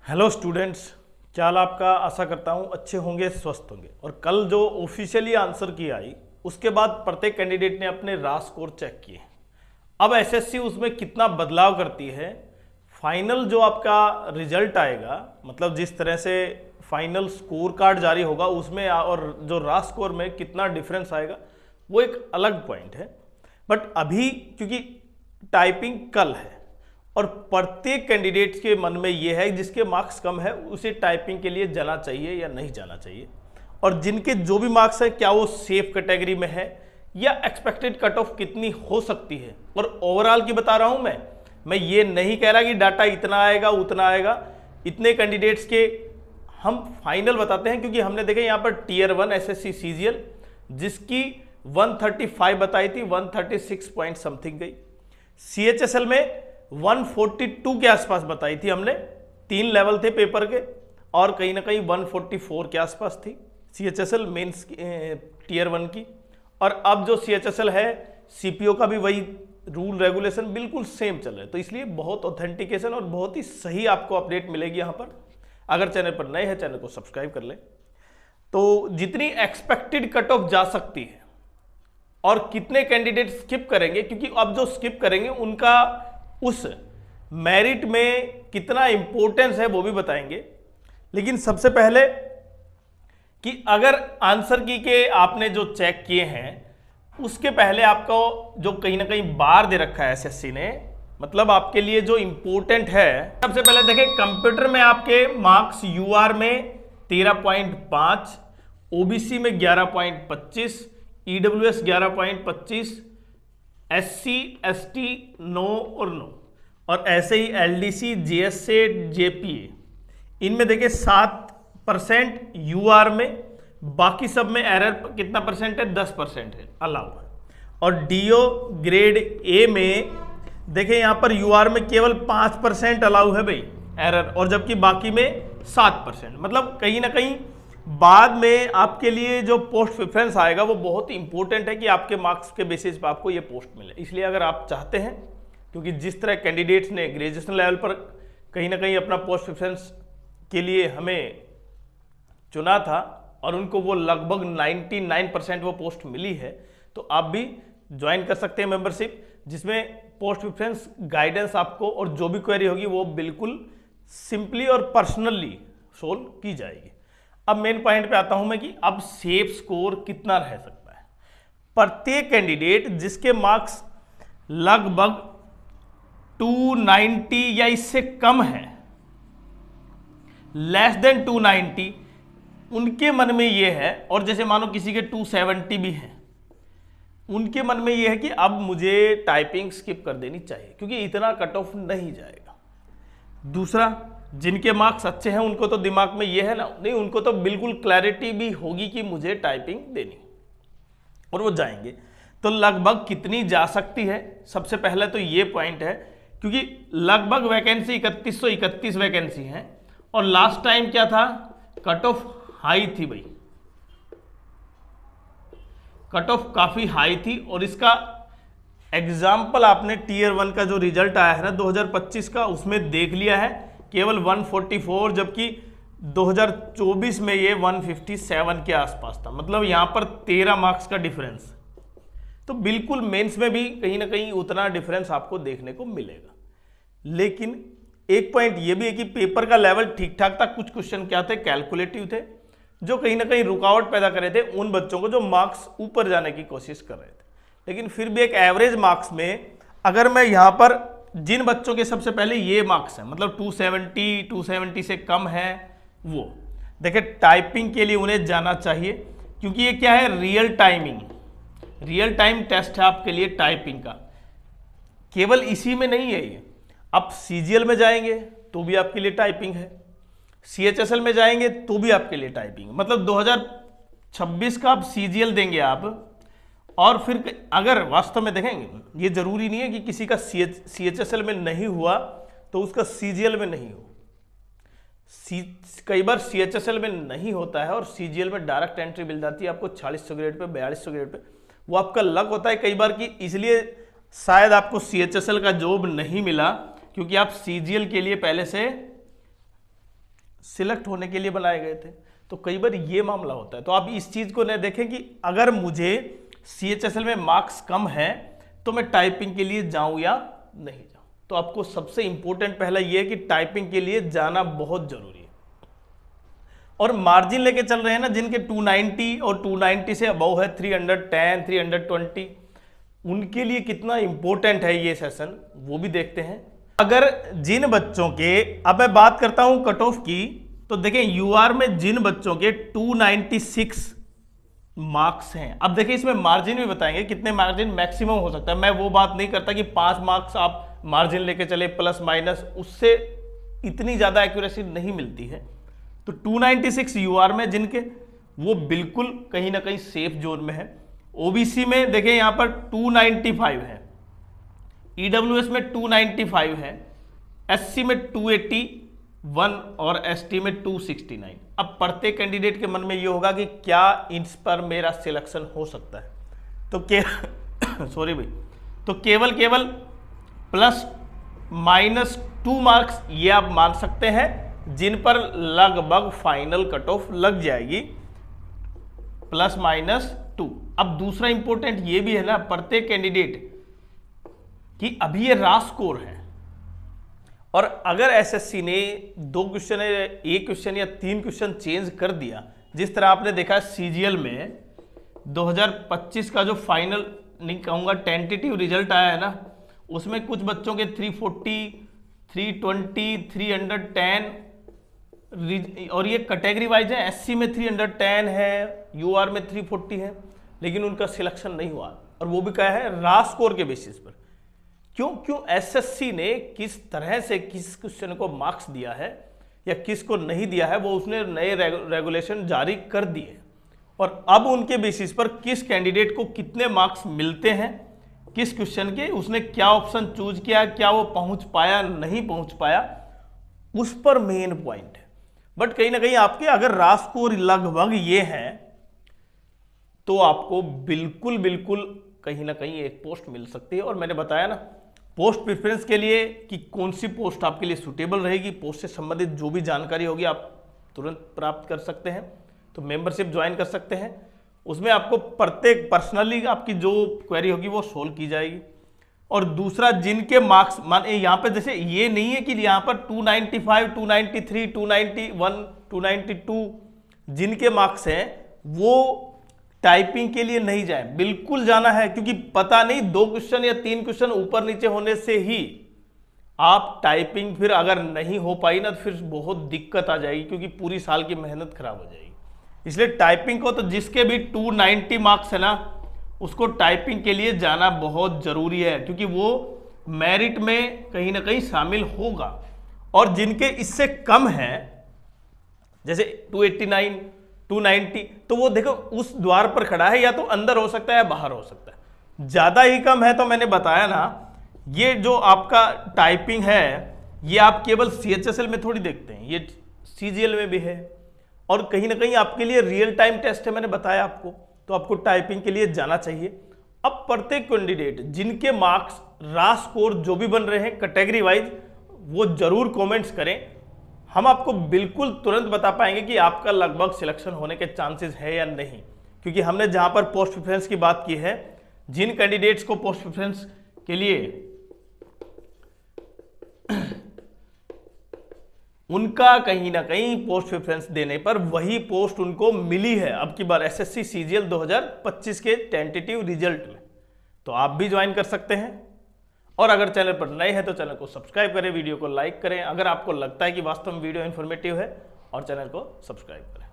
Hello students, क्या हाल आपका। आशा करता हूँ अच्छे होंगे, स्वस्थ होंगे। और कल जो ऑफिशियली आंसर की आई उसके बाद प्रत्येक कैंडिडेट ने अपने रा स्कोर चेक किए। अब एसएससी उसमें कितना बदलाव करती है, फाइनल जो आपका रिजल्ट आएगा, मतलब जिस तरह से फाइनल स्कोर कार्ड जारी होगा उसमें और जो रा स्कोर में कितना डिफरेंस आएगा वो एक अलग पॉइंट है। बट अभी क्योंकि टाइपिंग कल है और प्रत्येक कैंडिडेट के मन में यह है जिसके मार्क्स कम है उसे टाइपिंग के लिए जाना चाहिए या नहीं जाना चाहिए, और जिनके जो भी मार्क्स है क्या वो सेफ कैटेगरी में है या एक्सपेक्टेड कट ऑफ कितनी हो सकती है। और ओवरऑल की बता रहा हूं मैं ये नहीं कह रहा कि डाटा इतना आएगा उतना आएगा। इतने कैंडिडेट्स के हम फाइनल बताते हैं क्योंकि हमने देखे यहाँ पर टीयर 1 एसएससी सीजीएल जिसकी 135 बताई थी, 136 पॉइंट समथिंग गई। सीएचएसएल में 142 के आसपास बताई थी हमने, 3 लेवल थे पेपर के और कहीं ना कहीं 144 के आसपास थी सीएचएसएल मेंस टीयर 1 की। और अब जो सीएचएसएल है सीपीओ का भी वही रूल रेगुलेशन बिल्कुल सेम चल रहा है, तो इसलिए बहुत ऑथेंटिकेशन और बहुत ही सही आपको अपडेट मिलेगी यहाँ पर। अगर चैनल पर नए हैं चैनल को सब्सक्राइब कर लें। तो जितनी एक्सपेक्टेड कट ऑफ जा सकती है और कितने कैंडिडेट स्किप करेंगे, क्योंकि अब जो स्किप करेंगे उनका उस मेरिट में कितना इंपॉर्टेंस है वो भी बताएंगे। लेकिन सबसे पहले कि अगर आंसर की के आपने जो चेक किए हैं उसके पहले आपको जो कहीं ना कहीं बार दे रखा है एसएससी ने, मतलब आपके लिए जो इंपॉर्टेंट है। सबसे पहले देखें कंप्यूटर में आपके मार्क्स यूआर में 13.5, ओबीसी में 11.25, ईडब्ल्यूएस 11.25, एससी एसटी 9 और 9, और ऐसे ही एलडीसी जीएसए जेपीए इनमें देखिए 7% यूआर में, बाकी सब में एरर कितना परसेंट है, 10% है, अलाउ है। और डीओ ग्रेड ए में देखिए यहाँ पर यूआर में केवल 5% अलाउ है भाई एरर, और जबकि बाकी में 7%। मतलब कहीं ना कहीं बाद में आपके लिए जो पोस्ट प्रेफरेंस आएगा वो बहुत इंपॉर्टेंट है कि आपके मार्क्स के बेसिस पर आपको ये पोस्ट मिले। इसलिए अगर आप चाहते हैं, क्योंकि जिस तरह कैंडिडेट्स ने ग्रेजुएशन लेवल पर कहीं ना कहीं अपना पोस्ट प्रेफरेंस के लिए हमें चुना था और उनको वो लगभग 99% वो पोस्ट मिली है, तो आप भी ज्वाइन कर सकते हैं मेंबरशिप, जिसमें पोस्ट प्रेफरेंस गाइडेंस आपको और जो भी क्वेरी होगी वो बिल्कुल सिंपली और पर्सनली सोल्व की जाएगी। अब मेन पॉइंट पे आता हूं मैं कि अब सेफ स्कोर कितना रह सकता है। प्रत्येक कैंडिडेट जिसके मार्क्स लगभग 290 या इससे कम है, लेस देन 290, उनके मन में यह है, और जैसे मानो किसी के 270 भी हैं, उनके मन में यह है कि अब मुझे टाइपिंग स्किप कर देनी चाहिए क्योंकि इतना कट ऑफ नहीं जाएगा। दूसरा, जिनके मार्क्स अच्छे हैं उनको तो दिमाग में यह है ना, नहीं उनको तो बिल्कुल क्लैरिटी भी होगी कि मुझे टाइपिंग देनी, और वो जाएंगे। तो लगभग कितनी जा सकती है, सबसे पहले तो ये पॉइंट है, क्योंकि लगभग वैकेंसी 3131 वैकेंसी है और लास्ट टाइम क्या था, कट ऑफ हाई थी भाई, कट ऑफ काफी हाई थी। और इसका एग्जाम्पल आपने टीयर 1 का जो रिजल्ट आया है ना 2025 का, उसमें देख लिया है, केवल 144, जबकि 2024 में ये 157 के आसपास था। मतलब यहां पर 13 मार्क्स का डिफरेंस। तो बिल्कुल मेंस में भी कहीं ना कहीं उतना डिफरेंस आपको देखने को मिलेगा। लेकिन एक पॉइंट ये भी है कि पेपर का लेवल ठीक ठाक था। कुछ क्वेश्चन क्या थे, कैलकुलेटिव थे, जो कहीं ना कहीं रुकावट पैदा कर रहे थे उन बच्चों को जो मार्क्स ऊपर जाने की कोशिश कर रहे थे। लेकिन फिर भी एक एवरेज मार्क्स में अगर मैं यहां पर जिन बच्चों के सबसे पहले ये मार्क्स है, मतलब 270 से कम है, वो देखिए टाइपिंग के लिए उन्हें जाना चाहिए, क्योंकि ये क्या है, रियल टाइम टेस्ट है आपके लिए टाइपिंग का। केवल इसी में नहीं है ये, आप सीजीएल में जाएंगे तो भी आपके लिए टाइपिंग है, सीएचएसएल में जाएंगे तो भी आपके लिए टाइपिंग। मतलब 2026 का आप सीजीएल देंगे आप, और फिर अगर वास्तव में देखेंगे ये जरूरी नहीं है कि किसी का सीएचएसएल में नहीं हुआ तो उसका सीजीएल में नहीं हो। कई बार सीएचएसएल में नहीं होता है और सीजीएल में डायरेक्ट एंट्री मिल जाती है आपको 4600 ग्रेड पे, 4200 ग्रेड पे। वो आपका लक होता है कई बार कि इसलिए शायद आपको सीएचएसएल का जॉब नहीं मिला, क्योंकि आप सीजीएल के लिए पहले से सिलेक्ट होने के लिए बनाए गए थे। तो कई बार ये मामला होता है। तो आप इस चीज को न देखें कि अगर मुझे CHSL में मार्क्स कम है तो मैं टाइपिंग के लिए जाऊं या नहीं जाऊं। तो आपको सबसे इंपॉर्टेंट पहला ये है कि टाइपिंग के लिए जाना बहुत जरूरी है। और मार्जिन लेके चल रहे हैं ना, जिनके 290 और 290 से अबव है, 310, 320, उनके लिए कितना इंपॉर्टेंट है ये सेशन, वो भी देखते हैं। अगर जिन बच्चों के, अब मैं बात करता हूं कट ऑफ की, तो देखें UR में जिन बच्चों के 296 मार्क्स हैं, अब देखिए इसमें मार्जिन भी बताएंगे कितने मार्जिन मैक्सिमम हो सकता है। मैं वो बात नहीं करता कि 5 मार्क्स आप मार्जिन लेके चले प्लस माइनस, उससे इतनी ज्यादा एक्यूरेसी नहीं मिलती है। तो 296 UR में जिनके, वो बिल्कुल कहीं ना कहीं सेफ जोन में है। OBC में देखें यहां पर 295 है, EWS में 295 है, SC में 281 और ST में 269। अब प्रत्येक कैंडिडेट के मन में ये होगा कि क्या इस पर मेरा सिलेक्शन हो सकता है। तो सॉरी भाई, तो केवल प्लस माइनस 2 मार्क्स ये आप मान सकते हैं जिन पर लगभग फाइनल कट ऑफ लग जाएगी, प्लस माइनस 2। अब दूसरा इंपॉर्टेंट ये भी है ना प्रत्येक कैंडिडेट कि अभी ये रा स्कोर है, और अगर एसएससी ने 2 क्वेश्चन, 1 क्वेश्चन या 3 क्वेश्चन चेंज कर दिया, जिस तरह आपने देखा CGL में 2025 का जो फाइनल, नहीं कहूंगा टेंटेटिव रिजल्ट आया है ना, उसमें कुछ बच्चों के 340, 320, 310 और ये कैटेगरी वाइज है। SC में 310 है, UR में 340 है, लेकिन उनका सिलेक्शन नहीं हुआ, और वो भी क्या है, रा स्कोर के बेसिस पर। क्यों एसएससी ने किस तरह से किस क्वेश्चन को मार्क्स दिया है या किस को नहीं दिया है, वो उसने नए रेगुलेशन जारी कर दिए, और अब उनके बेसिस पर किस कैंडिडेट को कितने मार्क्स मिलते हैं, किस क्वेश्चन के, उसने क्या ऑप्शन चूज किया, क्या वो पहुंच पाया नहीं पहुंच पाया, उस पर मेन पॉइंट है। बट कहीं ना कहीं आपके अगर रा स्कोर लगभग ये है तो आपको बिल्कुल कहीं ना कहीं एक पोस्ट मिल सकती है। और मैंने बताया ना पोस्ट प्रेफरेंस के लिए कि कौन सी पोस्ट आपके लिए सूटेबल रहेगी, पोस्ट से संबंधित जो भी जानकारी होगी आप तुरंत प्राप्त कर सकते हैं। तो मेंबरशिप ज्वाइन कर सकते हैं, उसमें आपको प्रत्येक पर्सनली आपकी जो क्वेरी होगी वो सोल्व की जाएगी। और दूसरा, जिनके मार्क्स, मान यहाँ पे जैसे ये नहीं है कि यहाँ पर 295, 293, 291, 292 जिनके मार्क्स हैं वो टाइपिंग के लिए नहीं जाए, बिल्कुल जाना है, क्योंकि पता नहीं 2 क्वेश्चन या 3 क्वेश्चन ऊपर नीचे होने से ही आप टाइपिंग फिर अगर नहीं हो पाई ना तो फिर बहुत दिक्कत आ जाएगी, क्योंकि पूरी साल की मेहनत खराब हो जाएगी। इसलिए टाइपिंग को तो जिसके भी 290 मार्क्स है ना, उसको टाइपिंग के लिए जाना बहुत जरूरी है, क्योंकि वो मेरिट में कहीं ना कहीं शामिल होगा। और जिनके इससे कम है, जैसे 289, 290, तो वो देखो उस द्वार पर खड़ा है, या तो अंदर हो सकता है या बाहर हो सकता है। ज्यादा ही कम है तो मैंने बताया ना, ये जो आपका टाइपिंग है ये आप केवल CHSL में थोड़ी देखते हैं, ये CGL में भी है, और कहीं ना कहीं आपके लिए रियल टाइम टेस्ट है, मैंने बताया आपको। तो आपको टाइपिंग के लिए जाना चाहिए। अब प्रत्येक कैंडिडेट जिनके मार्क्स रा स्कोर जो भी बन रहे हैं कैटेगरी वाइज, वो जरूर कमेंट्स करें, हम आपको बिल्कुल तुरंत बता पाएंगे कि आपका लगभग सिलेक्शन होने के चांसेस है या नहीं। क्योंकि हमने जहां पर पोस्ट प्रेफरेंस की बात की है, जिन कैंडिडेट्स को पोस्ट प्रेफरेंस के लिए उनका कहीं ना कहीं पोस्ट प्रेफरेंस देने पर वही पोस्ट उनको मिली है अब की बार एसएससी CGL 2025 के टेंटेटिव रिजल्ट में। तो आप भी ज्वाइन कर सकते हैं। और अगर चैनल पर नए हैं तो चैनल को सब्सक्राइब करें, वीडियो को लाइक करें अगर आपको लगता है कि वास्तव में वीडियो इन्फॉर्मेटिव है, और चैनल को सब्सक्राइब करें।